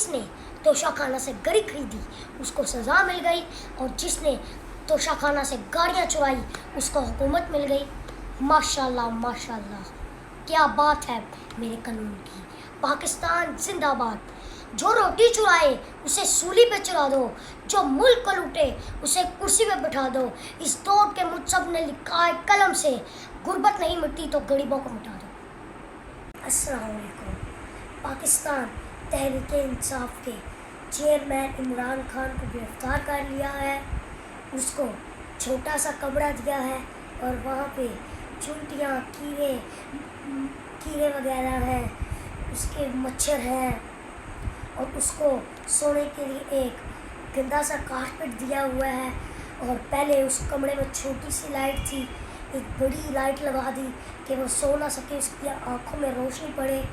जिसने तोशाखाना से गड़ी खरीदी उसको सज़ा मिल गई, और जिसने तोशाखाना से गाड़ियाँ चुराई उसको हुकूमत मिल गई। माशाल्लाह माशाल्लाह, क्या बात है मेरे कानून की। पाकिस्तान जिंदाबाद। जो रोटी चुराए उसे सूली पे चढ़ा दो, जो मुल्क को लूटे उसे कुर्सी पे बिठा दो। इस दौर के मुत्सब ने लिखा है कलम से, गुर्बत नहीं मिटती तो गरीबों को मिटा दो। अस्सलाम वालेकुम। पाकिस्तान तहरीक इंसाफ के चेयरमैन इमरान खान को गिरफ्तार कर लिया है। उसको छोटा सा कमरा दिया है और वहाँ पे चूंटियाँ, कीड़े वगैरह हैं, उसके मच्छर हैं, और उसको सोने के लिए एक गंदा सा कारपेट दिया हुआ है। और पहले उस कमरे में छोटी सी लाइट थी, एक बड़ी लाइट लगा दी कि वो सो ना सके, उसकी आँखों में रोशनी पड़े,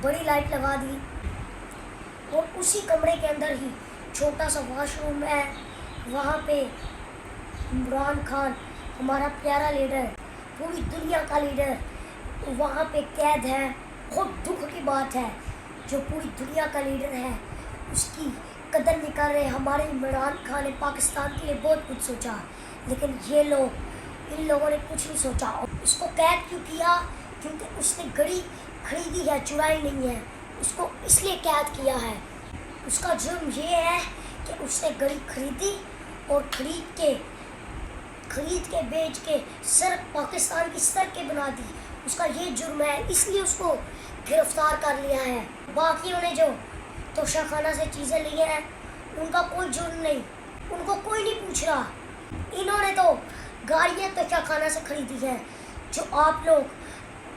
बड़ी लाइट लगा दी। और उसी कमरे के अंदर ही छोटा सा वॉशरूम है। वहाँ पे इमरान खान, हमारा प्यारा लीडर, पूरी दुनिया का लीडर, वहाँ पे कैद है। बहुत दुख की बात है, जो पूरी दुनिया का लीडर है उसकी कदर नहीं कर रहे। हमारे इमरान खान ने पाकिस्तान के लिए बहुत कुछ सोचा, लेकिन इन लोगों ने कुछ नहीं सोचा। और उसको कैद क्यों किया? क्योंकि उसने घड़ी खरीदी है, चुराई नहीं है। उसको इसलिए कैद किया है। उसका जुर्म ये है कि उसने घड़ी खरीदी और खरीद के बेच के पाकिस्तान की सड़कें बना दी। उसका ये जुर्म है, इसलिए उसको गिरफ्तार कर लिया है। बाकियों ने जो तोशाखाना से चीज़ें ली हैं उनका कोई जुर्म नहीं, उनको कोई नहीं पूछ रहा। इन्होंने तो गाड़ियाँ तोशाखाना से खरीदी हैं जो आप लोग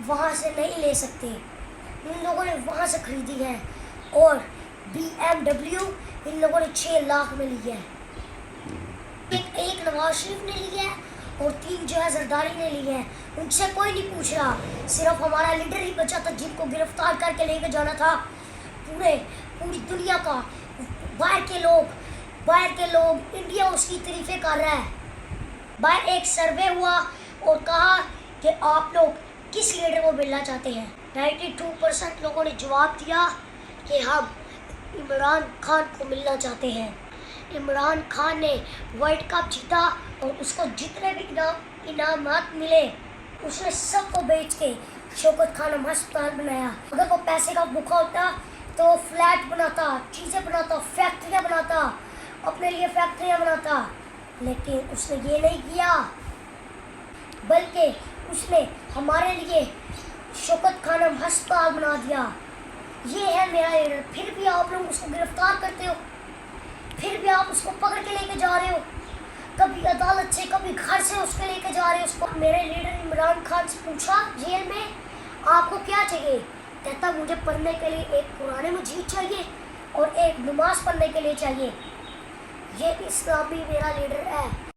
वहाँ से नहीं ले सकते। इन लोगों ने वहाँ से खरीदी है। और BMW इन लोगों ने 6 लाख में ली है। एक नवाज शरीफ ने ली है और 3 जो है जरदारी ने ली है। उनसे कोई नहीं पूछ रहा। सिर्फ हमारा लीडर ही बचा था जिनको गिरफ्तार करके लेके जाना था। पूरी दुनिया का बाहर के लोग इंडिया उसकी तारीफें कर रहा है। बाहर एक सर्वे हुआ और कहा कि आप लोग किस लीडर को मिलना चाहते हैं। 92% लोगों ने जवाब दिया कि हम इमरान खान को मिलना चाहते हैं। इमरान खान ने वर्ल्ड कप जीता और उसको जितने भी इनामात मिले उसने सबको बेच के शौकत खानम अस्पताल बनाया। अगर वो पैसे का भूखा होता तो फ्लैट बनाता, चीज़ें बनाता, फैक्ट्रियाँ बनाता, अपने लिए फैक्ट्रियाँ बनाता, लेकिन उसने ये नहीं किया। बल्कि उसने हमारे लिए शौकत खानम अस्पताल बना दिया। ये है मेरा लीडर। फिर भी आप लोग उसको गिरफ्तार करते हो, फिर भी आप उसको पकड़ के लेके जा रहे हो, कभी अदालत से कभी घर से उसके लेके जा रहे हो उसको। मेरे लीडर इमरान खान से पूछा जेल में आपको क्या चाहिए, कहता मुझे पढ़ने के लिए एक कुरान मजीद चाहिए और एक नमाज पढ़ने के लिए चाहिए। ये इस्लामी मेरा लीडर है।